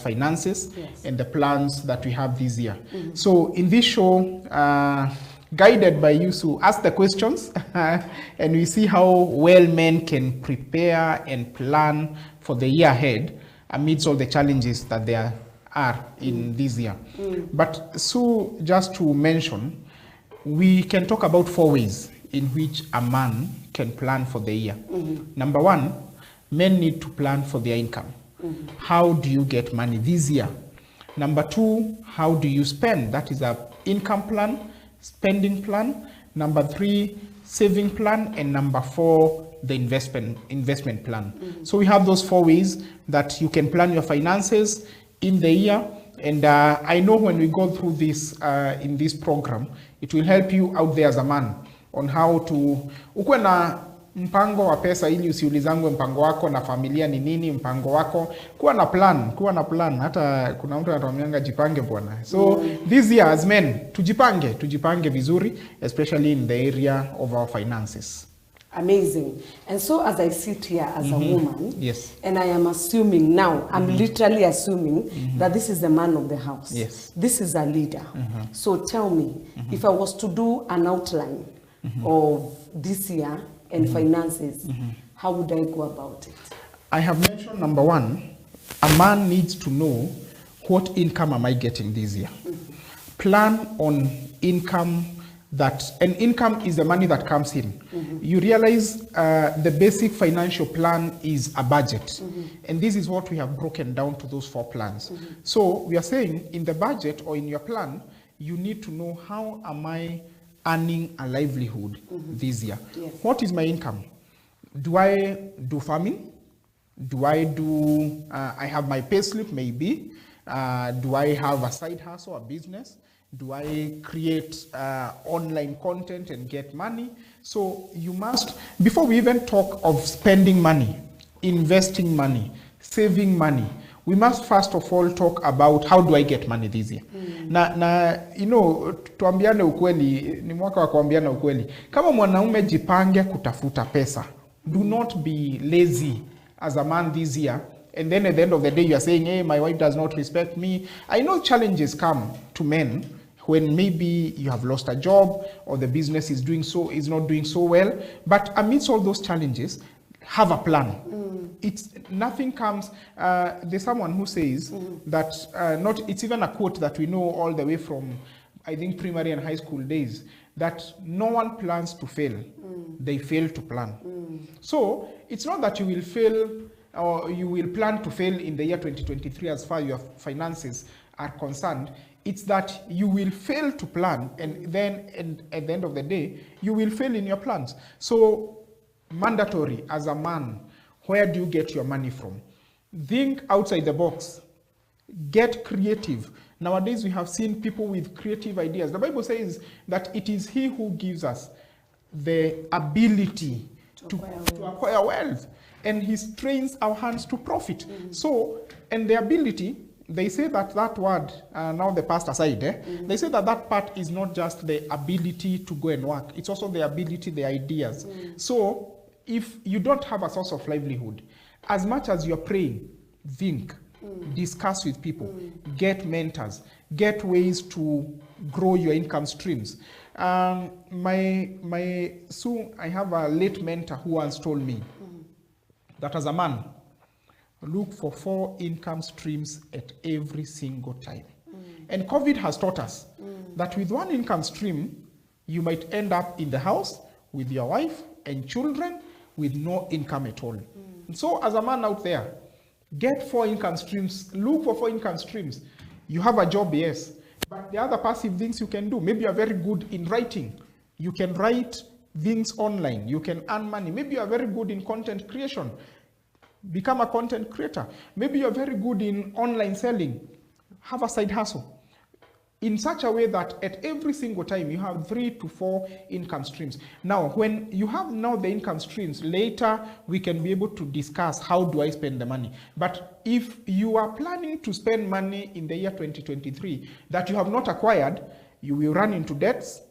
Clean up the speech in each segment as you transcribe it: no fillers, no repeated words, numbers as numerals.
finances and the plans that we have this year. So in this show, guided by you to ask the questions and we see how well men can prepare and plan for the year ahead amidst all the challenges that there are in this year. But so just to mention, we can talk about 4 ways in which a man can plan for the year. Number 1, men need to plan for their income. How do you get money this year? Number 2, how do you spend? That is a income plan, spending plan. Number 3, saving plan. And number 4, the investment plan. So we have those 4 ways that you can plan your finances in the year. And I know when we go through this in this program, it will help you out there as a man on how to ukuwe na mpango wa pesa ili usiulizangwe mpango wako na familia ni nini mpango wako, kuwa na plan. Hata kuna mtu anatuambianga jipange bwana. So this year as men tujipange vizuri, especially in the area of our finances. Amazing. And so as I sit here as a woman, yes, and I am assuming now, I'm literally assuming that this is the man of the house. Yes. This is a leader. So tell me, if I was to do an outline of this year and finances, how would I go about it? I have mentioned number 1, a man needs to know what income am I getting this year. Plan on income. And income is the money that comes in. You realize the basic financial plan is a budget. And this is what we have broken down to those 4 plans. So we are saying in the budget or in your plan, you need to know how am I earning a livelihood this year. Yes. What is my income? Do I do farming? Do I do, I have my pay slip maybe. Do I have a side hustle, a business? Do I create online content and get money? So you must, before we even talk of spending money, investing money, saving money, we must first of all talk about how do I get money this year. Na you know, tuambiane ukweli, ni mwaka wa kuambiana ukweli. Kama mwanaume jipange kutafuta pesa. Do not be lazy as a man this year. And then at the end of the day, you are saying, hey, my wife does not respect me. I know challenges come to men when maybe you have lost a job or the business is not doing so well. But amidst all those challenges, have a plan. Nothing comes. There's someone who says that it's even a quote that we know all the way from, I think, primary and high school days, that no one plans to fail. They fail to plan. So it's not that you will fail or you will plan to fail in the year 2023 as far as your finances are concerned. It's that you will fail to plan, and then at the end of the day, you will fail in your plans. So mandatory as a man, where do you get your money from? Think outside the box. Get creative. Nowadays, we have seen people with creative ideas. The Bible says that it is He who gives us the ability to acquire wealth. And He trains our hands to profit. So, and the ability, they say that word, now the past aside, they say that part is not just the ability to go and work. It's also the ability, the ideas. So, if you don't have a source of livelihood, as much as you're praying, think, discuss with people, get mentors, get ways to grow your income streams. I have a late mentor who once told me that as a man, look for 4 income streams at every single time. And COVID has taught us that with 1 income stream, you might end up in the house with your wife and children with no income at all. So as a man out there, get 4 income streams, look for 4 income streams. You have a job, yes, but the other passive things you can do. Maybe you are very good in writing. You can write things online. You can earn money. Maybe you are very good in content creation. Become a content creator. Maybe you're very good in online selling. Have a side hustle. In such a way that at every single time you have 3 to 4 income streams. Now, when you have now the income streams, later we can be able to discuss how do I spend the money. But if you are planning to spend money in the year 2023 that you have not acquired, you will run into debts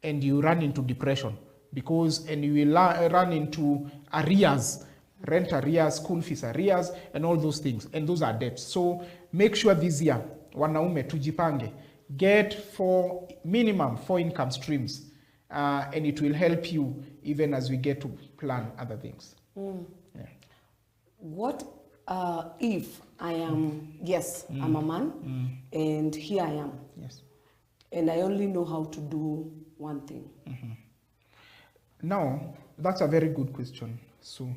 and you run into depression and you will run into arrears rent arrears, school fees arrears, and all those things. And those are debts. So make sure this year, wanaume tujipange, get minimum 4 income streams, and it will help you even as we get to plan other things. Yeah. What if I am, yes, I'm a man, and here I am. Yes. And I only know how to do one thing. Now, that's a very good question. So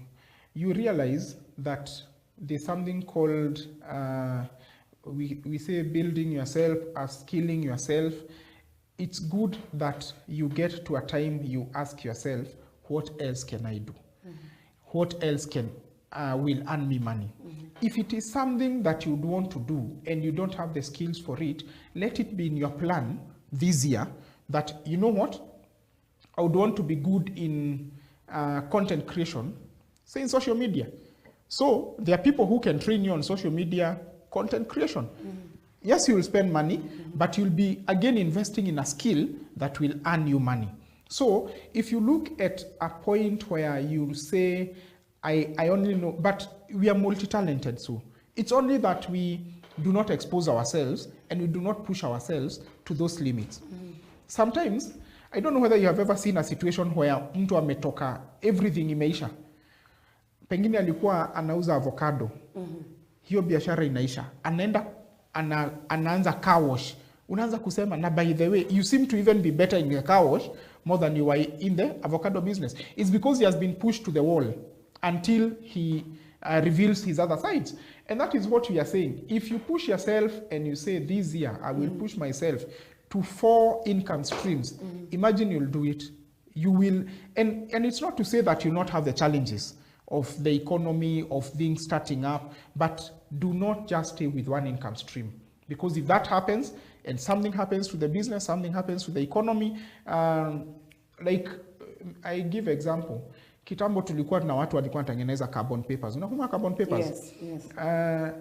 you realize that there's something called, we say building yourself, skilling yourself. It's good that you get to a time you ask yourself, what else can I do? What else will earn me money? If it is something that you want to do and you don't have the skills for it, let it be in your plan this year that, you know what, I would want to be good in content creation, say in social media. So there are people who can train you on social media content creation. Yes, you will spend money, but you'll be again investing in a skill that will earn you money. So if you look at a point where you say, I only know, but we are multi-talented, so it's only that we do not expose ourselves and we do not push ourselves to those limits. Sometimes, I don't know whether you have ever seen a situation where mtu ametoka, everything imeisha. Pengine alikuwa anauza avocado. Hiyo biashara inaisha. Anaanza car wash. Unaanza kusema, na by the way, you seem to even be better in the car wash more than you are in the avocado business. It's because he has been pushed to the wall until he reveals his other sides. And that is what we are saying. If you push yourself and you say, this year, I will push myself to 4 income streams, imagine you'll do it. You will, and it's not to say that you'll not have the challenges of the economy, of things starting up, but do not just stay with 1 income stream. Because if that happens, and something happens to the business, something happens to the economy, like I give example, kitambo tulikuwa na watu walikuwa wanatengeneza carbon papers. Unakumbuka carbon papers? Yes, yes.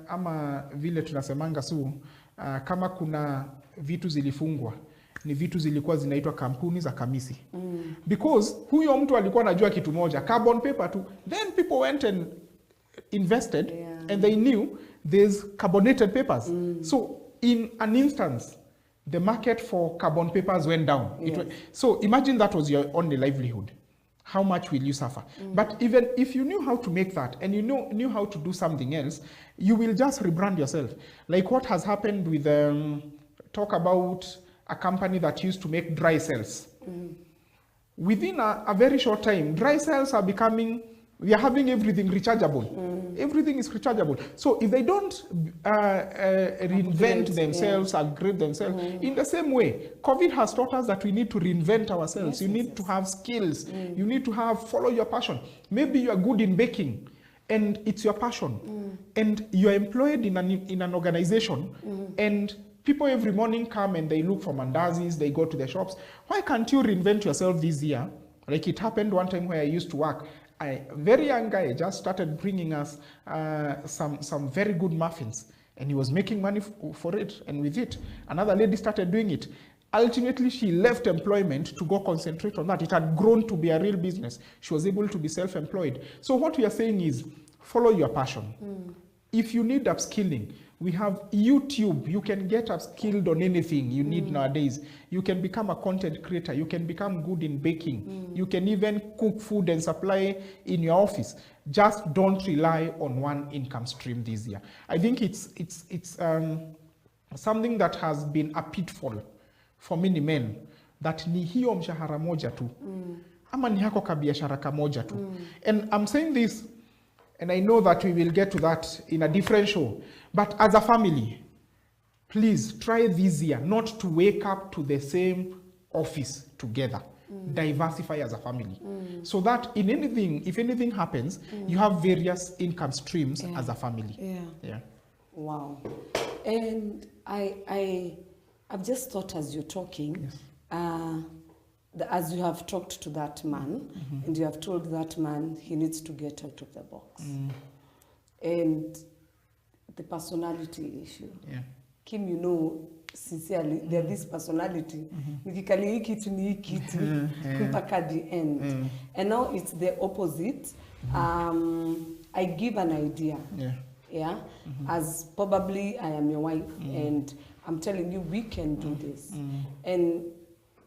Ama vile tunasemanga kama kuna vitu zilifungwa, ni vitu zilikuwa zinaitwa kampuni za kamisi. Because huyo mtu alikuwa anajua kitu moja, carbon paper tu. Then people went and invested, and they knew there's carbonated papers. So in an instance, the market for carbon papers went down. Yes. So imagine that was your only livelihood. How much will you suffer? But even if you knew how to make that and you knew how to do something else, you will just rebrand yourself. Like what has happened with, talk about a company that used to make dry cells. Within a very short time, dry cells are becoming, we are having everything rechargeable. Everything is rechargeable. So if they don't reinvent themselves, upgrade themselves, in the same way, COVID has taught us that we need to reinvent ourselves. You need to have skills. You need to follow your passion. Maybe you are good in baking and it's your passion. And you are employed in an organization and people every morning come and they look for mandazis, they go to the shops. Why can't you reinvent yourself this year? Like it happened one time where I used to work. A very young guy just started bringing us some very good muffins, and he was making money for it, and with it, another lady started doing it. Ultimately, she left employment to go concentrate on that. It had grown to be a real business. She was able to be self-employed. So what we are saying is, follow your passion. If you need upskilling, we have YouTube. You can get upskilled on anything you need nowadays. You can become a content creator. You can become good in baking. You can even cook food and supply in your office. Just don't rely on 1 income stream this year. I think it's something that has been a pitfall for many men, that ni hiyo mshahara moja tu. Ama ni hako kabiashara kamoja tu. And I'm saying this, and I know that we will get to that in a different show. But as a family, please try this year not to wake up to the same office together. Diversify as a family. So that in anything, if anything happens, you have various income streams as a family. Yeah. Wow. And I've just thought as you're talking, as you have talked to that man, and you have told that man he needs to get out of the box. And the personality issue. Kim, you know, sincerely, there's this personality. Mpaka the end. And now it's the opposite. I give an idea. Yeah. As probably I am your wife and I'm telling you we can do this. And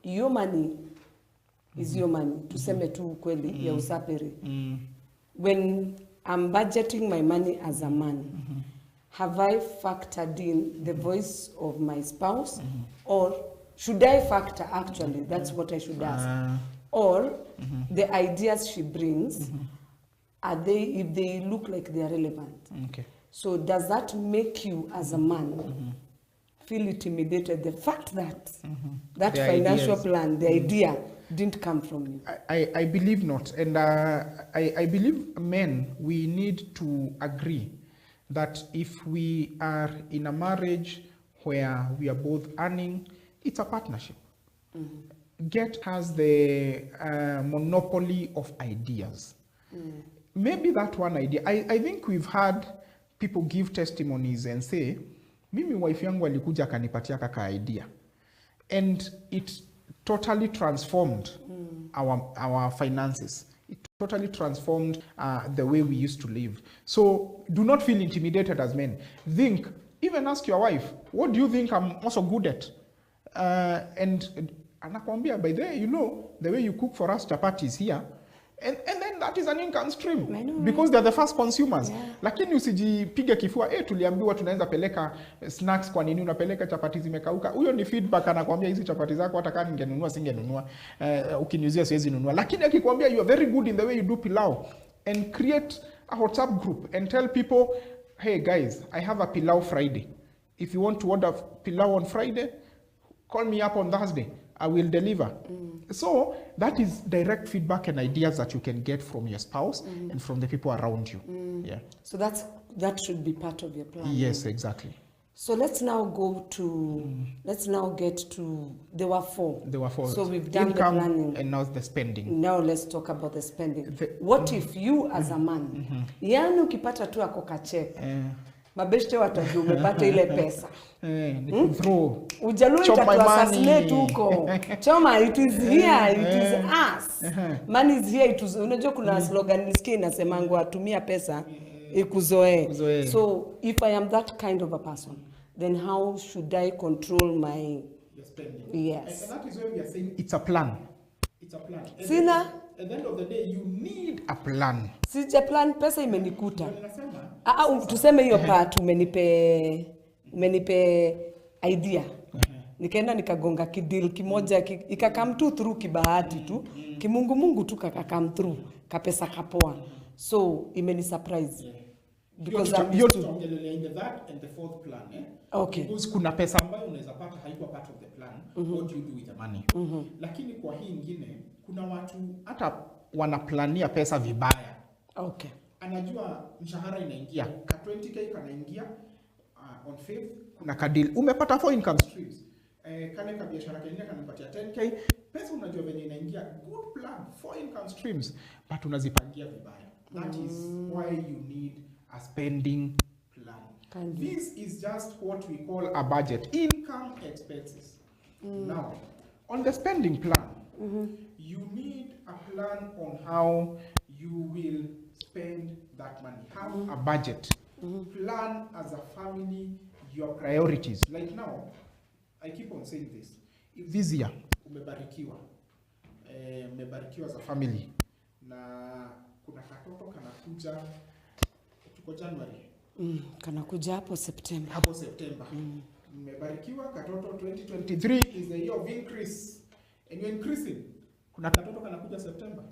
your money is your money. Tuseme tu kweli ya usapiri. When I'm budgeting my money as a man, have I factored in the voice of my spouse? Or should I factor, actually, that's what I should ask. Or the ideas she brings, are they, if they look like they are relevant? Okay. So does that make you as a man feel intimidated? The fact that that The financial ideas. plan, the idea didn't come from you. I believe not. And I believe men, we need to agree that if we are in a marriage where we are both earning, it's a partnership. Get has the monopoly of ideas. Maybe that one idea. I think we've had people give testimonies and say, mimi wife yangu alikuja akanipatia kaka idea. And it totally transformed our finances. It totally transformed the way we used to live. So do not feel intimidated as men. Think, even ask your wife, what do you think I'm also good at? And anakwambia, by the way, you know, the way you cook for us chapatis here, and then that is an income stream. I know, because they're the first consumers. Yeah. Lakini usijipige kifua, tuliambiwa tunaweza peleka snacks, kwa nini unapeleka chapati zimekauka? Huyo ni feedback, anakuambia hizi chapati zako hata kama ningenunua singenunua, ukiniuzia siwezi nunua. Lakini akikwambia you are very good in the way you do pilau, and create a WhatsApp group and tell people, hey guys, I have a pilau Friday. If you want to order pilau on Friday, call me up on Thursday. I will deliver. So that is direct feedback and ideas that you can get from your spouse and from the people around you. Yeah. So that should be part of your plan. Yes, exactly. So let's now go to, let's now get to, there were four. So we've done income, the planning. and now the spending. Now let's talk about the spending. What if you as a man, yani ukipata tu ako kachek, mabeshte watajua umepata ile pesa. Ujaluo itatuassassinate huko. Choma, it is here, it is us. Man is here, it is, unajua kuna slogan nisikia inasemangwa atumia pesa ikuzoe. So if I am that kind of a person, then how should I control my spending? Yes. And that is where we are saying it's a plan. It's a plan. Sina? At the end of the day, you need a plan. Sija plan, pesa imenikuta. Tuseme hiyo part umenipe idea. Nikaenda nikagonga kideal kimoja ikakam tu through kibahati tu. Kimungu tu kakakam through. Kapesa kapoa. So imeni surprise. Because you're talking that and the fourth plan, Okay. Because kuna pesa ambayo unaweza pata haikuwa part of the plan. What do you do with the money? Lakini kwa hii ingine kuna watu hata wanaplania pesa vibaya. Okay. Anajua mshahara inaingia, ka 20k kanaingia on 5th, kuna kadil umepata 4 income streams. Kale ka biashara kingine kanapatia 10k, pesa unajua venye inaingia, good plan, 4 income streams, but unazipangia vibaya. That is why you need a spending plan. This is just what we call a budget, income expenses. Now, on the spending plan, you need a plan on how you will spend that money. Have a budget. Plan as a family your priorities. Like now, I keep on saying this. If this year, umebarikiwa as a family, na kuna katoto kanakuja, tuko January. Kanakuja hapo September. Umebarikiwa katoto, 2023 is the year of increase. And you're increasing. Kuna katoto kanakuja September.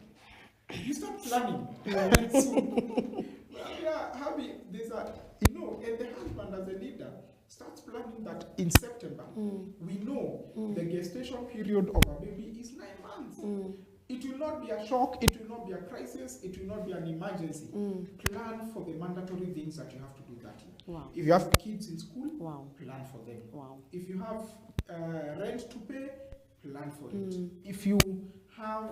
You start planning. There's a, and the husband as a leader starts planning that in September, we know the gestation period of a baby is 9 months. It will not be a shock, it will not be a crisis, it will not be an emergency. Plan for the mandatory things that you have to do that year. Wow. If you have kids in school, plan for them. Wow. If you have rent to pay, plan for it. If you have,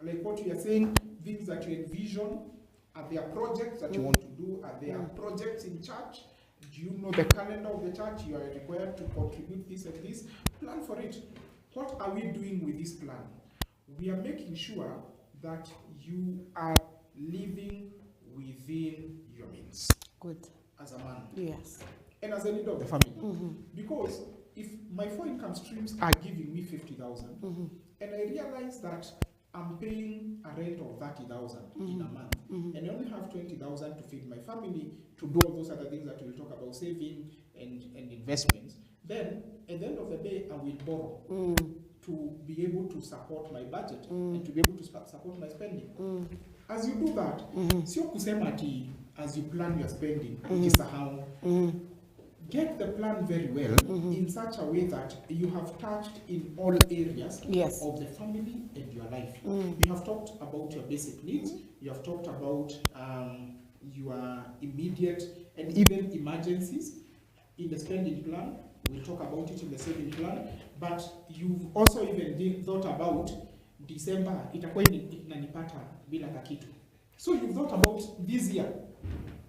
like what we are saying, things that you envision, are there projects that you want to do? Are there projects in church? Do you know the calendar of the church? You are required to contribute this and this. Plan for it. What are we doing with this plan? We are making sure that you are living within your means. Good. As a man. Yes. And as a leader of the family. Because if my 4 income streams are giving me 50,000, and I realize that I'm paying a rent of 30,000 in a month, and I only have 20,000 to feed my family, to do all those other things that we'll talk about, saving and investments, then at the end of the day, I will borrow to be able to support my budget and to be able to support my spending. As you do that, sio kusema ati as you plan your spending, ukisahau. Get the plan very well in such a way that you have touched in all areas of the family and your life. You have talked about your basic needs, you have talked about your immediate and even emergencies in the spending plan. We'll talk about it in the saving plan, but you've also even thought about December, itakuwa inanipata bila kakitu. So you've thought about this year.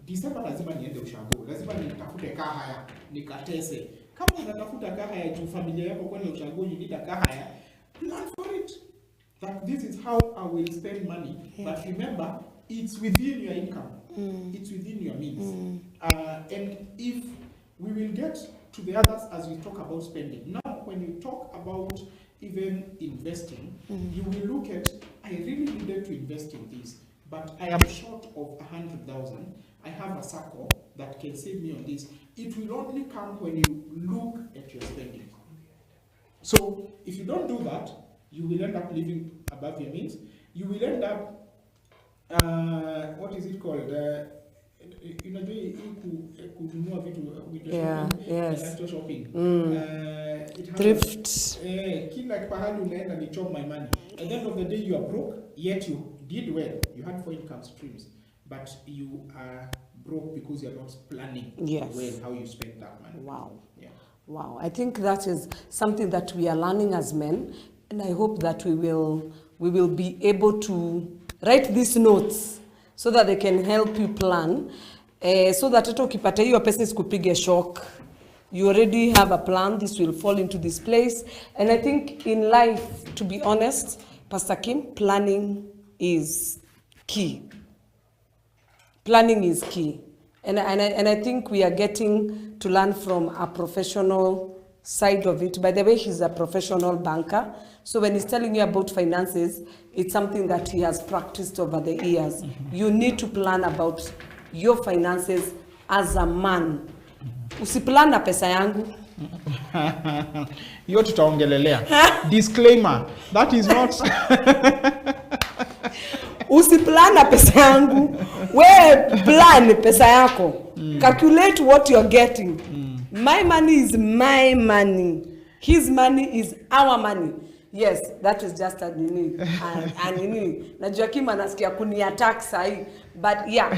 December lazima niende ushago, lazima nitafute kahaya, nikatese. Kama unatafuta kahaya juu familia yako kwenda ushago, you need a kahaya, plan for it. That this is how I will spend money. But remember, it's within your income. It's within your means. And if we will get to the others as we talk about spending. Now, when you talk about even investing, you will look at, I really needed to invest in this, but I am short of 100,000. I have a circle that can save me on this. It will only come when you look at your spending. So if you don't do that, you will end up living above your means. You will end up, what is it called? Kununua vitu window shopping. Thrift. Kila pahali unaenda ni chop my money. At the end of the day, you are broke, yet you did well. You had 4 income streams, but you are broke because you're not planning well how you spend that money. Wow. Yeah. Wow. I think that is something that we are learning as men, and I hope that we will be able to write these notes so that they can help you plan, so that hata ukipata hiyo pesa isikupige shock. You already have a plan, this will fall into this place. And I think in life, to be honest, Pastor Kim, planning is key. Planning is key. And I think we are getting to learn from a professional side of it. By the way, he's a professional banker. So when he's telling you about finances, it's something that he has practiced over the years. You need to plan about your finances as a man. Usiplan na pesa yangu. Hiyo tutaongelelea. Disclaimer, that is not. Usiplan na pesa yangu. We plan pesa yako. Calculate what you're getting. My money is my money. His money is our money. Yes, that is just a nini. And nini. Najua Kima nasikia kuni-attack sahi. But yeah,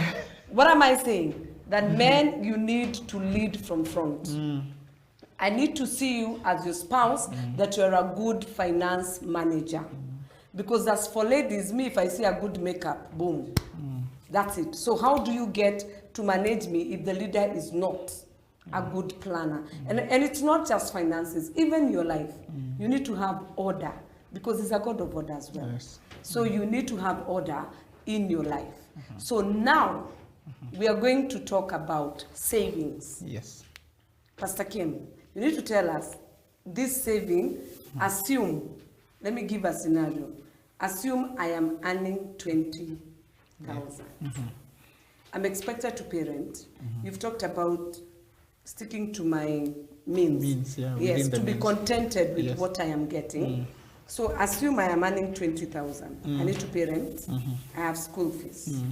what am I saying? That men, you need to lead from front. I need to see you as your spouse, that you're a good finance manager. Because as for ladies, me, if I see a good makeup, boom, that's it. So how do you get to manage me if the leader is not a good planner? And it's not just finances, even your life. You need to have order, because he's a God of order as well. Yes. So you need to have order in your life. So now, we are going to talk about savings. Yes. Pastor Kim, you need to tell us, this saving, assume, let me give a scenario. Assume I am earning 20,000. I'm expected to pay rent. You've talked about sticking to my means. Yes, to be contented with what I am getting. So assume I am earning 20,000. I need to pay rent. I have school fees.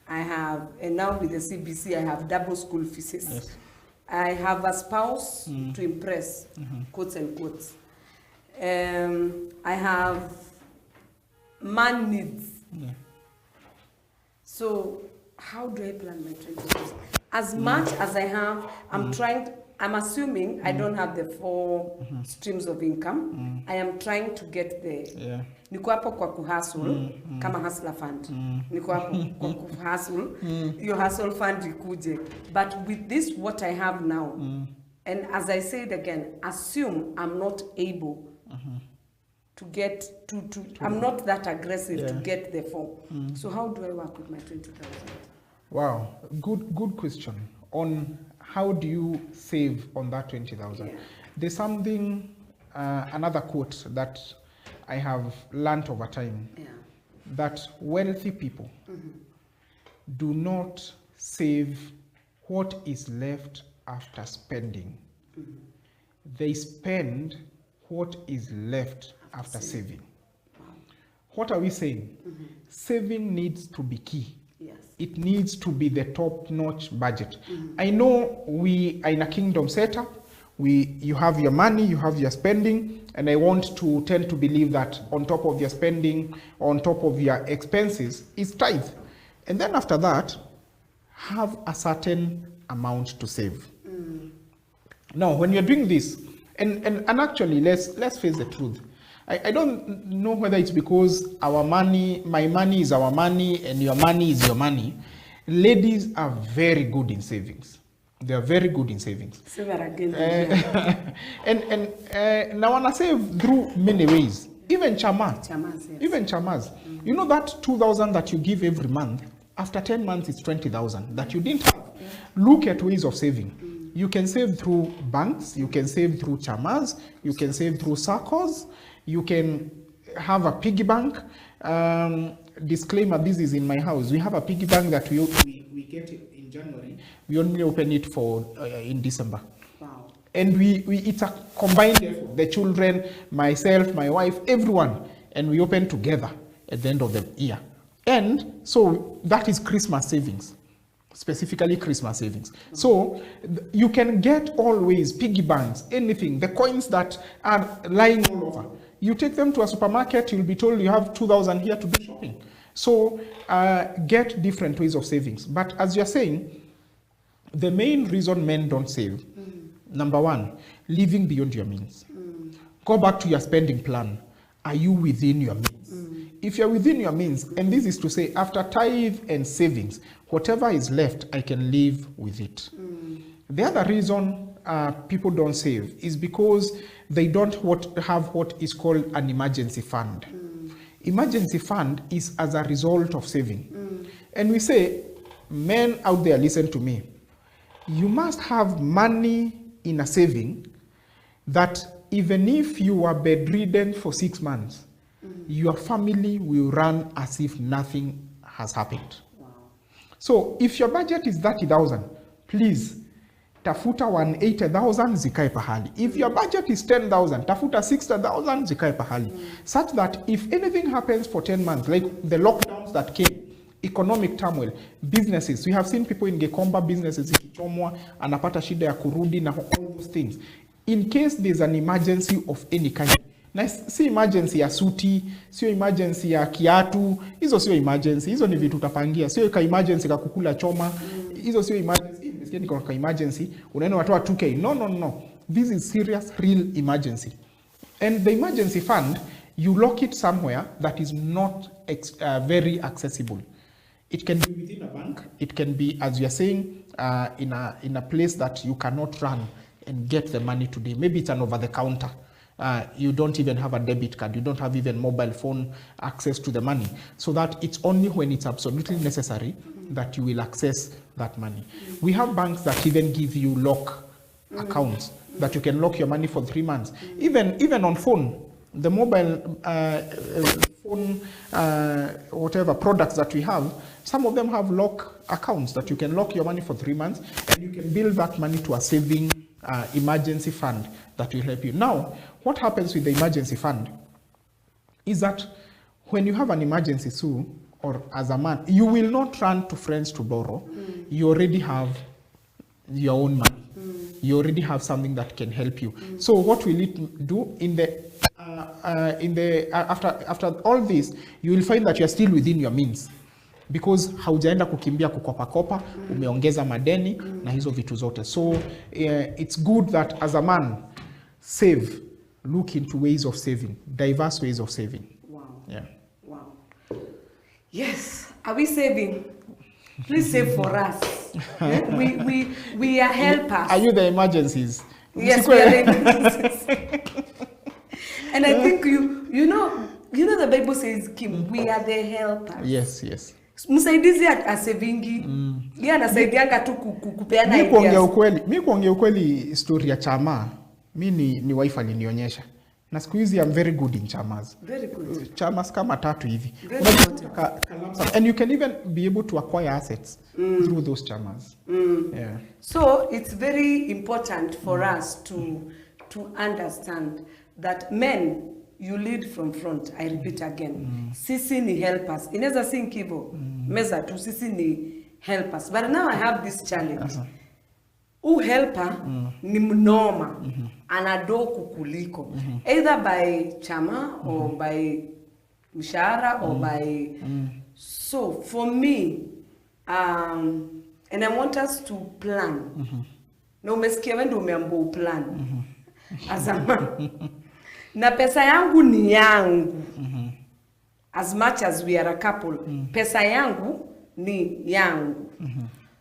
I have, and now with the CBC, I have double school fees. Yes. I have a spouse to impress, quotes and quotes. I have man needs. So how do I plan my 20,000? As much as I have, I'm assuming I don't have the 4 streams of income. I am trying to get there. Niko hapo kwa kuhustle, kama hustler fund. Niko hapo kwa kuhustle, your hustle fund ikuje. But with this, what I have now, and as I said again, assume I'm not able to get, I'm not that aggressive to get the 4. So how do I work with my 20,000? Wow, good question on how do you save on that 20,000. Yeah. There's something, another quote that I have learned over time, that wealthy people do not save what is left after spending. They spend what is left after saving. Wow. What are we saying? Saving needs to be key. Yes. It needs to be the top-notch budget. I know we are in a kingdom setup. You have your money, you have your spending, and I want to tend to believe that on top of your spending, on top of your expenses, is tithe. And then after that, have a certain amount to save. Now, when you're doing this, and actually, let's face the truth. I don't know whether it's because our money, my money is our money, and your money is your money. Ladies are very good in savings. They are very good in savings. And now when I save through many ways, even chamas. Yes. Even chamas. You know that 2,000 that you give every month, after 10 months it's 20,000 that you didn't have. Look at ways of saving. You can save through banks, you can save through chamas, you can save through SACCOs, you can have a piggy bank. Disclaimer, this is in my house. We have a piggy bank that we get it in January. We only open it for in December. Wow. And it's a combined effort. The children, myself, my wife, everyone. And we open together at the end of the year. And so that is Christmas savings. Specifically Christmas savings. So you can get always piggy banks, anything, the coins that are lying all over. You take them to a supermarket, you'll be told you have 2,000 here to do shopping. So get different ways of savings. But as you're saying, the main reason men don't save, number one, living beyond your means. Go back to your spending plan. Are you within your means? If you're within your means, and this is to say, after tithe and savings, whatever is left, I can live with it. The other reason people don't save is because they don't have what is called an emergency fund. Emergency fund is as a result of saving. And we say, men out there, listen to me. You must have money in a saving that even if you are bedridden for 6 months, your family will run as if nothing has happened. Wow. So if your budget is 30,000, please, tafuta 180,000 zikae pahali. If your budget is 10,000, tafuta 60,000 zikae pahali. Such that if anything happens for 10 months, like the lockdowns that came, economic turmoil, businesses, we have seen people in Gekomba businesses ikichomwa, anapata shida ya kurudi na all those things. In case there's an emergency of any kind, na si emergency ya suti, sio emergency ya kiatu, hizo sio emergency, hizo ni vitu utapangia, sio ka emergency ka kukula choma, hizo sio emergency, ni ka emergency, unaenda watoa 2K. No. This is serious, real emergency. And the emergency fund, you lock it somewhere that is not very accessible. It can be within a bank, it can be, as you are saying, in a place that you cannot run and get the money today. Maybe it's an over-the-counter. You don't even have a debit card. You don't have even mobile phone access to the money. So that it's only when it's absolutely necessary that you will access that money. We have banks that even give you lock accounts that you can lock your money for 3 months. Even on phone, the mobile phone, whatever products that we have, some of them have lock accounts that you can lock your money for 3 months and you can build that money to a saving emergency fund that will help you. Now, what happens with the emergency fund is that when you have an emergency, Sue, or as a man, you will not run to friends to borrow. You already have your own money. You already have something that can help you. So what will it do after all this? You will find that you are still within your means. Because haujaenda kukimbia kukopa, umeongeza madeni na hizo vitu zote. So it's good that as a man, save, look into ways of saving, diverse ways of saving. Wow. Yeah. Wow. Yes. Are we saving? Please save for us. We are helpers. Are you the emergencies? Yes, we are the emergencies. And I think you know the Bible says, Kim, we are the helpers. Yes. Msaidizi asevingi. Yeye anasaidianga tu kupeana ideas. Mimi kuongea ukweli story ya chama. Mimi ni wife alinionyesha. Na siku hizi I'm very good in chamas. Very good. Chamas kama 3 hivi. And you can even be able to acquire assets through those chamas. Yeah. So it's very important for us to understand that men, you lead from front. I repeat again. Sisi ni helpers. Inaweza sink hivyo. Meza tu sisi ni helpers. But now I have this challenge. Helper ni mnoma. Anado kukuliko. Either by chama or by mshahara or by... So for me, and I want us to plan. Na umesikia wendo umeambo plan. As a man. Na pesa yangu ni yangu. As much as we are a couple, pesa yangu ni yangu.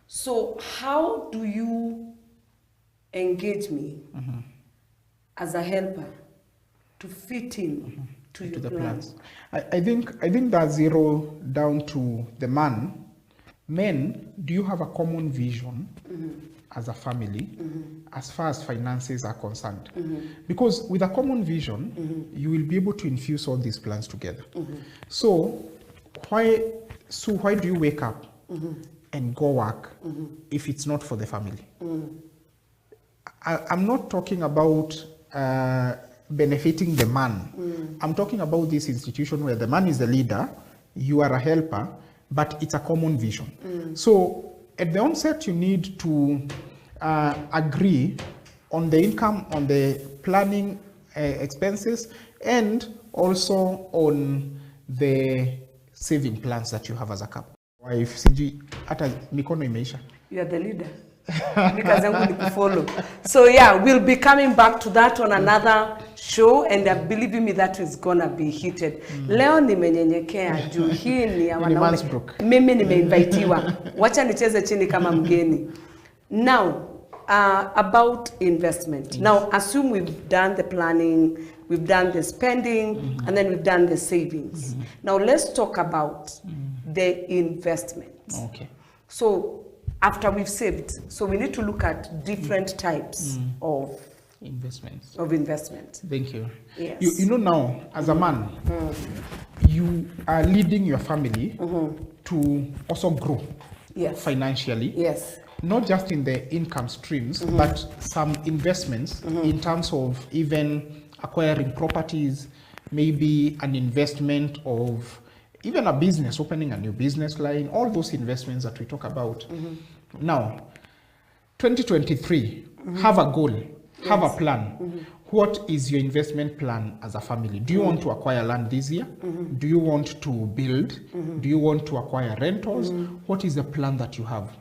So how do you engage me as a helper to fit in to your plans? I think that zero down to the man. Men, do you have a common vision as a family as far as finances are concerned? Because with a common vision, you will be able to infuse all these plans together. So why do you wake up and go work if it's not for the family? I'm not talking about benefiting the man. I'm talking about this institution where the man is the leader, you are a helper, but it's a common vision. So at the onset, you need to agree on the income, on the planning expenses, and also on the saving plans that you have as a couple. Wife, siji hata mikono imeisha. You are the leader. Because I'm going to follow. So yeah, we'll be coming back to that on another show, and believe me, that is gonna be heated. Leo nimenyenyekea juu hii ni ya wanaume. Mimi nimeinvitiwa. Wacha nicheze chini kama mgeni. Now, about investment. Now, assume we've done the planning, we've done the spending, and then we've done the savings. Now, let's talk about the investment. Okay. So, after we've saved, so we need to look at different types of investments. Thank you. Yes. You know now, as a man, you are leading your family to also grow financially. Yes. Not just in the income streams, but some investments in terms of even acquiring properties, maybe an investment of even a business, opening a new business line, all those investments that we talk about. Now, 2023, have a goal, have a plan. What is your investment plan as a family? Do you want to acquire land this year? Do you want to build? Do you want to acquire rentals? What is the plan that you have?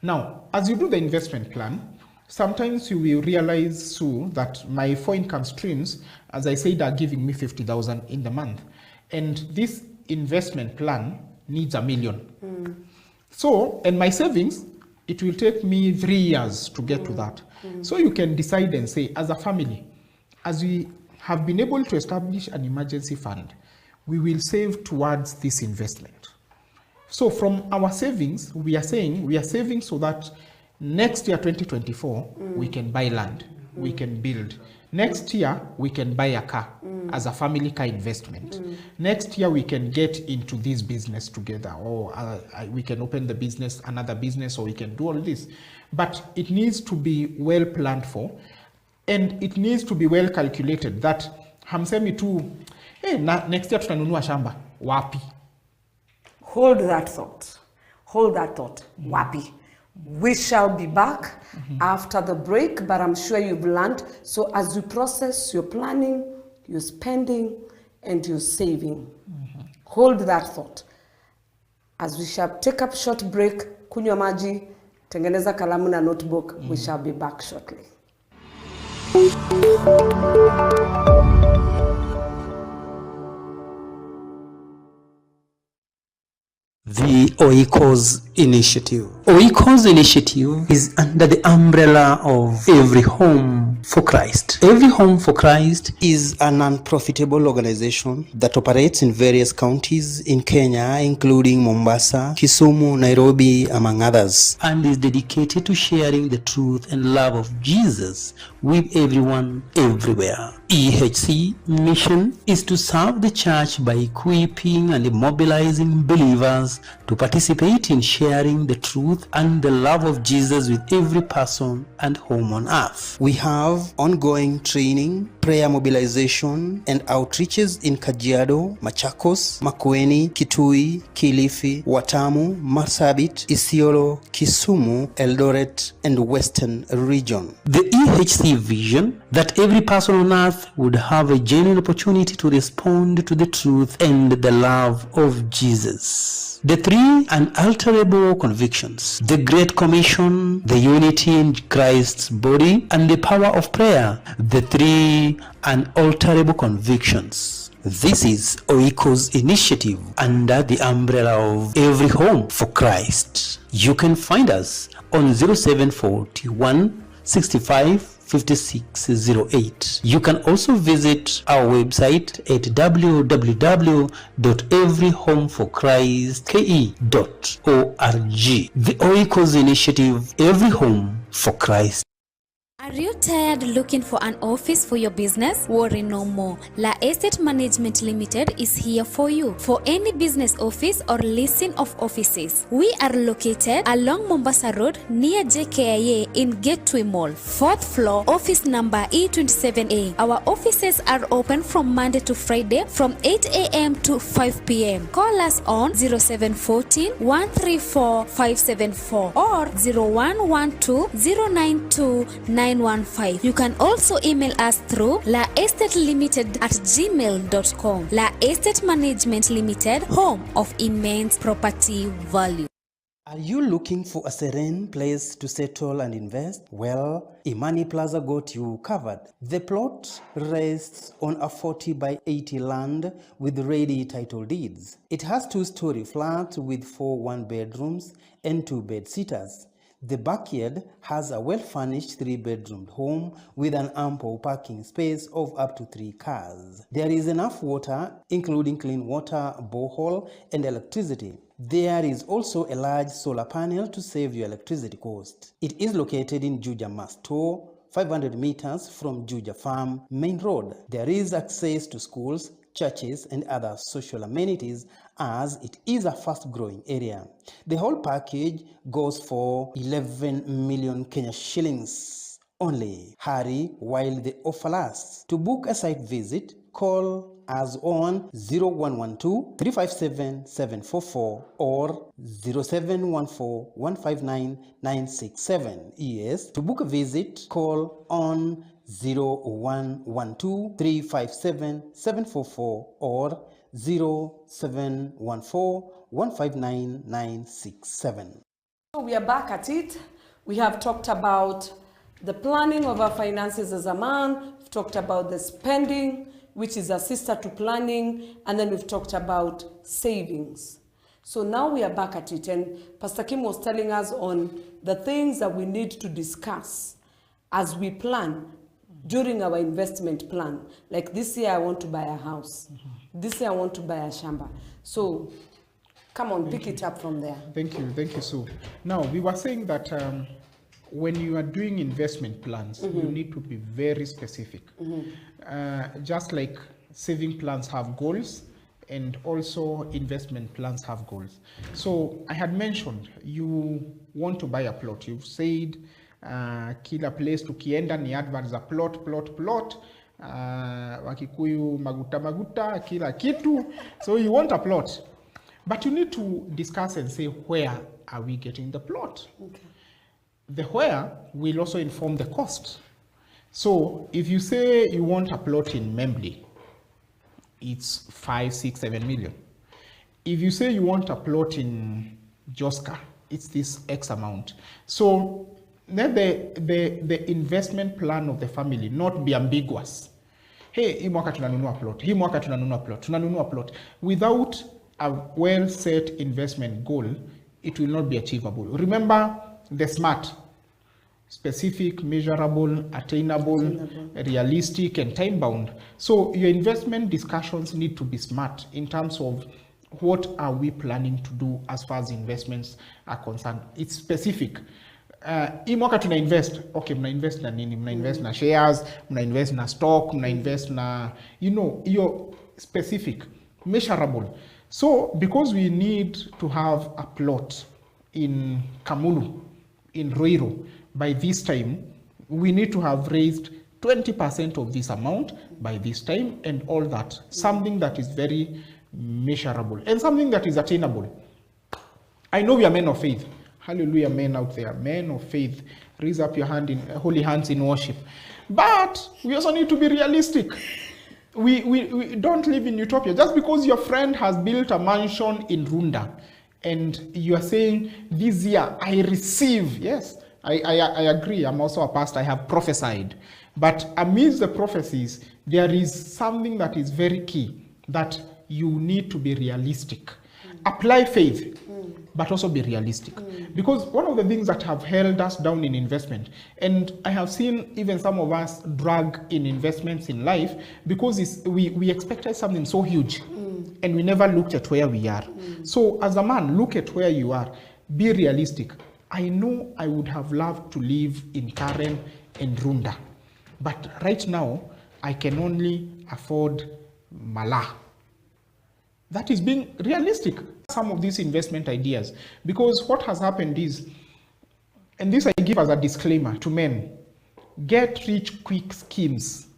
Now, as you do the investment plan, sometimes you will realize too that my 4 income streams, as I said, are giving me 50,000 in the month. And this investment plan needs $1 million. So, and my savings, it will take me 3 years to get to that. So you can decide and say, as a family, as we have been able to establish an emergency fund, we will save towards this investment. So from our savings, we are saying we are saving so that next year, 2024, we can buy land, we can build. Next year, we can buy a car as a family car investment. Next year, we can get into this business together, or we can open the business, another business, or we can do all this. But it needs to be well planned for, and it needs to be well calculated that hamsemi tu, hey, next year tutanunua shamba, wapi? Hold that thought. Hold that thought. Wapi. We shall be back after the break, but I'm sure you've learned. So as you process your planning, your spending, and your saving, hold that thought. As we shall take up short break, kunywa maji, tengeneza kalamu na notebook, we shall be back shortly. The Oikos Initiative. Oikos Initiative is under the umbrella of Every Home for Christ. Every Home for Christ is a non-profitable organization that operates in various counties in Kenya, including Mombasa, Kisumu, Nairobi, among others, and is dedicated to sharing the truth and love of Jesus with everyone, everywhere. EHC mission is to serve the church by equipping and mobilizing believers to participate in sharing the truth and the love of Jesus with every person and home on earth. We have ongoing training, prayer mobilization, and outreaches in Kajiado, Machakos, Makueni, Kitui, Kilifi, Watamu, Marsabit, Isiolo, Kisumu, Eldoret, and Western region. The EHC vision that every person on earth would have a genuine opportunity to respond to the truth and the love of Jesus. The three unalterable convictions: the Great Commission, the unity in Christ's body, and the power of prayer. The three unalterable convictions. This is Oiko's initiative under the umbrella of Every Home for Christ. You can find us on 0741 65 5608. You can also visit our website at www.everyhomeforchristke.org. The Oiko's initiative, Every Home for Christ. Are you tired looking for an office for your business? Worry no more. La Estate Management Limited is here for you. For any business office or leasing of offices. We are located along Mombasa Road near JKIA in Gateway Mall, 4th floor, office number E27A. Our offices are open from Monday to Friday from 8 a.m. to 5 p.m. Call us on 0714 134 574 or 0112 092 915. You can also email us through laestatelimited@gmail.com. La Estate Management Limited, home of immense property value. Are you looking for a serene place to settle and invest? Well, Imani Plaza got you covered. The plot rests on a 40 by 80 land with ready title deeds. It has 2-story flats with 4 one-bedrooms and 2 bed-sitters. The backyard has a well-furnished 3-bedroom home with an ample parking space of up to 3 cars. There is enough water, including clean water, borehole, and electricity. There is also a large solar panel to save your electricity cost. It is located in Juja Masto, 500 meters from Juja Farm Main Road. There is access to schools, churches, and other social amenities, as it is a fast-growing area. The whole package goes for 11 million Kenya shillings only. Hurry while the offer lasts. To book a site visit, call us on 0112 357 744 or 0714 159 967. Yes, to book a visit, call on 0112 357 744 or 0714 159 967. So we are back at it. We have talked about the planning of our finances as a man. We've talked about the spending, which is a sister to planning, and then we've talked about savings. So now we are back at it, and Pastor Kim was telling us on the things that we need to discuss as we plan during our investment plan. Like this year I want to buy a house. This year I want to buy a shamba. So come on, pick it up from there. Thank you, Sue. Now, we were saying that when you are doing investment plans, you need to be very specific. Just like saving plans have goals, and also investment plans have goals. So I had mentioned you want to buy a plot. You've said kila place tukienda ni adverts za plot, Wakikuyu maguta, kila kitu. So you want a plot. But you need to discuss and say, where are we getting the plot? Okay. The where will also inform the cost. So if you say you want a plot in Membli, it's 5, 6, 7 million. If you say you want a plot in Joska, it's this X amount. So then the investment plan of the family not be ambiguous. Hey, hii mwaka tunanunua plot, hii mwaka tunanunua plot. Without a well-set investment goal, it will not be achievable. Remember the SMART. specific, measurable, attainable, realistic, and time-bound. So your investment discussions need to be smart in terms of what are we planning to do as far as investments are concerned. It's specific. Hii mwaka tuna invest, okay, mna invest na nini? Mna invest na shares, mna invest na stock, mna invest na, you know, you're specific, measurable. So because we need to have a plot in Kamulu, in Ruiru, by this time, we need to have raised 20% of this amount by this time and all that. Something that is very measurable and something that is attainable. I know we are men of faith. Hallelujah, men out there, men of faith. Raise up your hand in holy hands in worship. But we also need to be realistic. We don't live in utopia. Just because your friend has built a mansion in Runda and you are saying, this year I receive, yes, I agree. I'm also a pastor. I have prophesied. But amidst the prophecies, there is something that is very key, that you need to be realistic. Apply faith, but also be realistic. Because one of the things that have held us down in investment, and I have seen even some of us drag in investments in life, because we expected something so huge, and we never looked at where we are. So as a man, look at where you are. Be realistic. I know I would have loved to live in Karen and Runda, but right now, I can only afford Mala. That is being realistic. Some of these investment ideas, because what has happened is, and this I give as a disclaimer to men, get rich quick schemes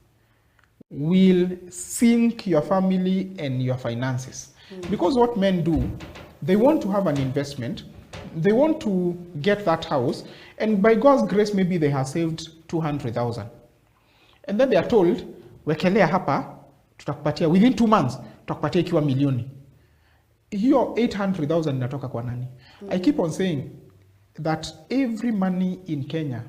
will sink your family and your finances. Because what men do, they want to have an investment, they want to get that house, and by God's grace, maybe they have saved 200,000. And then they are told, wekelea hapa, tutakupatia, within 2 months, tutakupatia ikiwa milioni. Hiyo 800,000 inatoka kwa nani? I keep on saying that every money in Kenya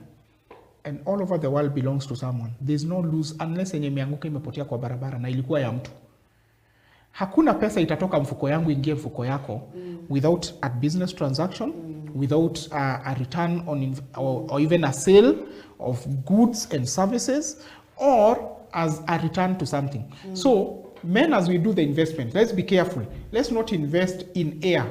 and all over the world belongs to someone. There's no lose unless yenye imeanguka imepotea kwa barabara na ilikuwa ya mtu. Hakuna pesa itatoka mfuko yangu ingie mfuko yako without a business transaction, without a return on or even a sale of goods and services, or as a return to something. So men, as we do the investment, let's be careful. Let's not invest in air.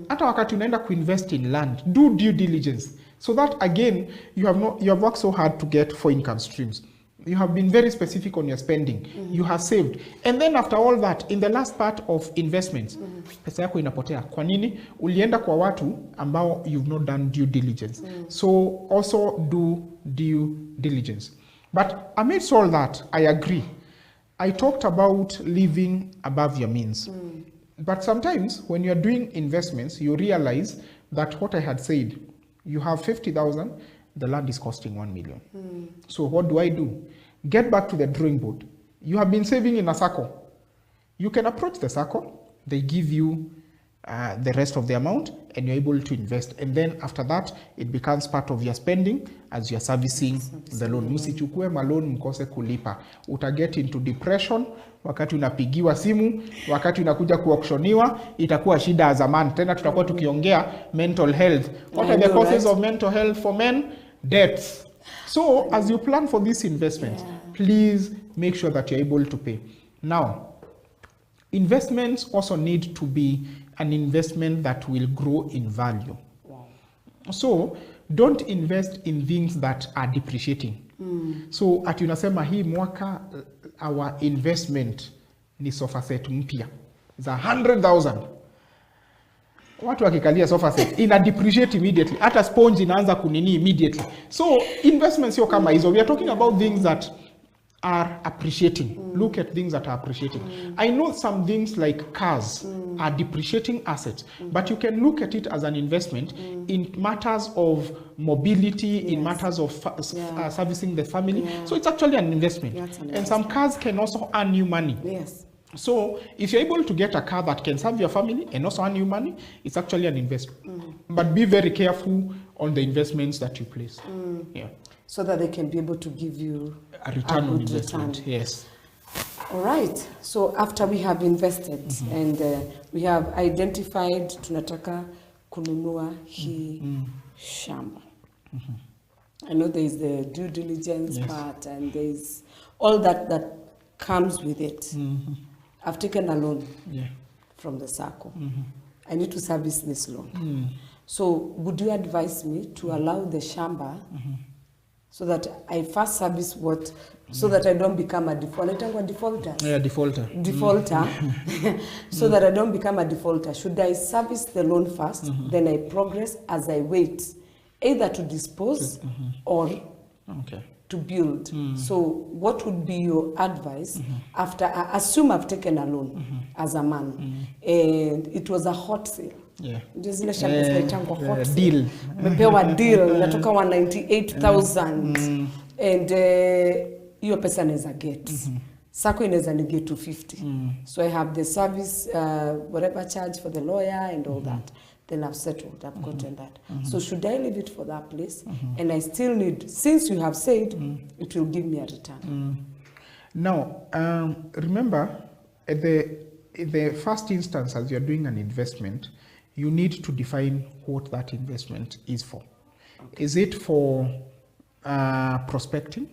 Hata wakati unaenda kuinvest in land, do due diligence. So that again, you have worked so hard to get 4 income streams. You have been very specific on your spending. You have saved. And then after all that, in the last part of investments, pesa yako inapotea. Kwa nini? Ulienda kwa watu ambao you've not done due diligence. So also do due diligence. But amidst all that, I agree. I talked about living above your means. But sometimes when you're doing investments, you realize that what I had said, you have 50,000, the land is costing 1 million. So what do? Get back to the drawing board. You have been saving in a circle. You can approach the circle, they give you the rest of the amount, and you're able to invest. And then after that, it becomes part of your spending as you're servicing the loan. Msichukue malon mkose kulipa. Utaget into depression, wakati unapigiwa simu, wakati unakuja kuauctioniwa, itakuwa shida as a man. Tena tutakuwa tukiongea mental health. What are the causes of mental health for men? Debts. So as you plan for this investment, please make sure that you're able to pay. Now, investments also need to be an investment that will grow in value. So don't invest in things that are depreciating. So ati unasema hii mwaka our investment ni sofa set mpya za 100,000. Watu wakikalia sofa set ina depreciate immediately. Hata sponge inaanza kunini immediately. So investments sio kama hizo. We are talking about things that are appreciating. Look at things that are appreciating. I know some things like cars are depreciating assets, but you can look at it as an investment in matters of mobility, in matters of servicing the family. So it's actually an investment. And some cars can also earn you money. So if you're able to get a car that can serve your family and also earn you money, it's actually an investment. But be very careful on the investments that you place. So that they can be able to give you a return on investment. Return. Yes. All right. So after we have invested and we have identified tunataka kununua hii shamba. I know there is the due diligence part, and there is all that comes with it. I've taken a loan from the SACCO. I need to service this loan. So would you advise me to allow the shamba so that I first service what, so that I don't become a defaulter? Yeah, defaulter. So that I don't become a defaulter. Should I service the loan first, then I progress as I wait, either to dispose or to build? So what would be your advice after, I assume I've taken a loan as a man, and it was a hot sale. Zile shamba zinaitangwa hot sale. Deal. Mepewa deal, natoka 198,000 and hiyo pesa naweza get. SACCO inaweza negate to 50. So I have the service, whatever charge for the lawyer and all that. Then I've settled, I've gotten that. So should I leave it for that place? And I still need, since you have said, it will give me a return. Now, remember, at the first instance, as you're doing an investment, you need to define what that investment is for. Is it for prospecting?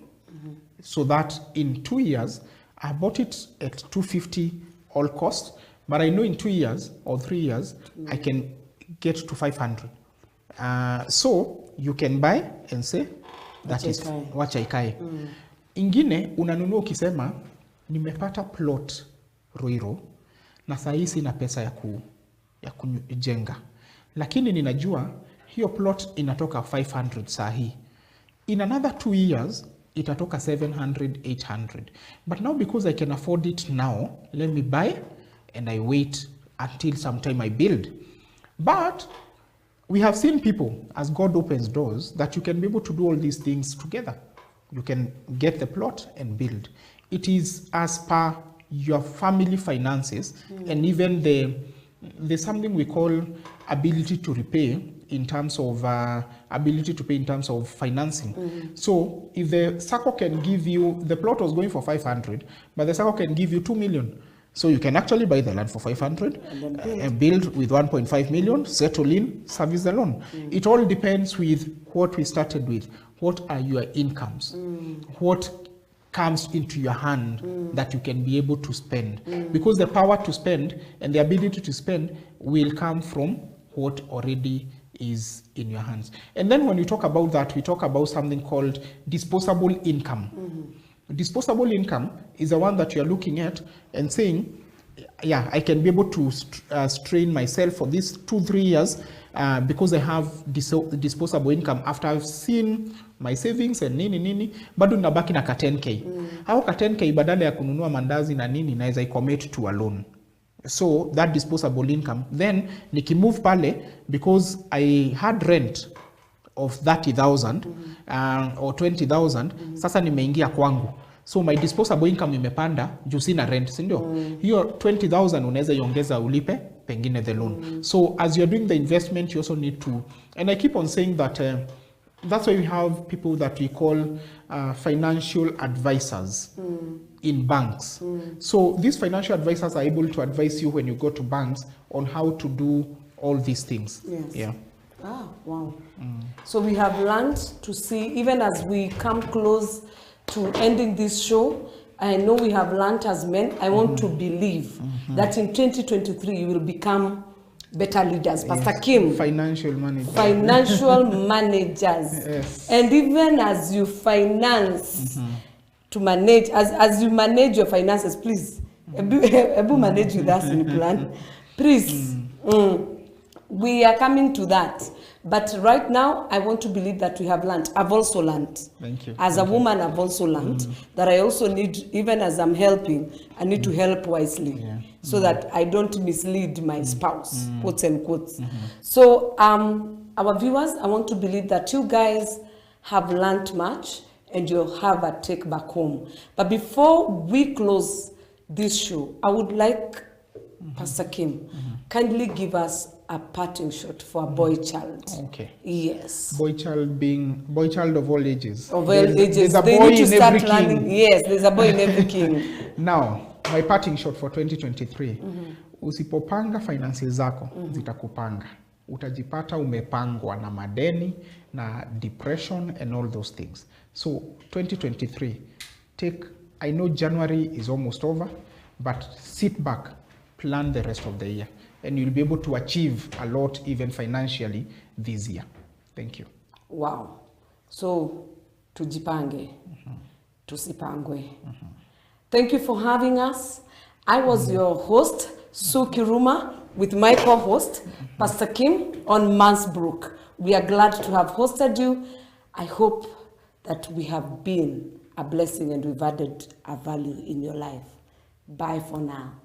So that in 2 years, I bought it at 250 all costs, but I know in 2 years or 3 years, I can get to 500. So you can buy and say, that is wacha ikae. Ingine, unanunua ukisema, nimepata plot Ruiru, na saa hii sina pesa ya kujenga. Lakini ninajua, hiyo plot inatoka 500 saa hii. In another 2 years, itatoka 700, 800. But now because I can afford it now, let me buy and I wait until sometime I build. But we have seen people, as God opens doors, that you can be able to do all these things together. You can get the plot and build. It is as per your family finances, and even there's something we call ability to repay in terms of financing. So if the SACCO can give you, the plot was going for 500, but the SACCO can give you 2 million. So you can actually buy the land for 500 and build with 1.5 million, settle in, service the loan. It all depends with what we started with. What are your incomes? What comes into your hand that you can be able to spend? Because the power to spend and the ability to spend will come from what already is in your hands. And then when we talk about that, we talk about something called disposable income. Disposable income is the one that you're looking at and saying, yeah, I can be able to strain myself for these 2-3 years because I have disposable income after I've seen my savings and nini, bado nabaki na ka 10k. How ka 10k badala ya kununua mandazi na nini naweza i-commit to a loan. So that disposable income, then nikimove pale, because I had rent of 30,000 or 20,000, sasa nimeingia kwangu. So my disposable income imepanda juu sina rent, si ndio? Hiyo 20,000 unaweza iongeza ulipe pengine the loan. So as you're doing the investment, you also need to, and I keep on saying that that's why we have people that we call financial advisors in banks. So these financial advisors are able to advise you when you go to banks on how to do all these things. Yeah. Ah, wow. So we have learned to see, even as we come close to ending this show, I know we have learned as men. I want to believe that in 2023 you will become better leaders. Pastor Kim. Financial managers. Financial managers. Yes. And even as you finance to manage, as you manage your finances, please, Ebu manage with us in plan. Please. We are coming to that. But right now, I want to believe that we have learned. I've also learned. Thank you. As a woman, I've also learned that I also need, even as I'm helping, I need to help wisely so that I don't mislead my spouse, quotes and quotes. So our viewers, I want to believe that you guys have learned much and you'll have a take back home. But before we close this show, I would like Pastor Kim, kindly give us a parting shot for a boy child. Okay. Yes. Boy child of all ages. Of all ages. There's a they boy need to in start every learning. king. Yes, there's a boy in every king. Now, my parting shot for 2023. Usipopanga finances zako, zitakupanga. Utajipata umepangwa na madeni, na depression and all those things. So 2023, I know January is almost over, but sit back, plan the rest of the year, and you'll be able to achieve a lot even financially this year. Thank you. Wow. So tujipange, tusipangwe. Thank you for having us. I was your host, Sue Kiruma, with my co-host, Pastor Kim, on BROOK. We are glad to have hosted you. I hope that we have been a blessing and we've added a value in your life. Bye for now.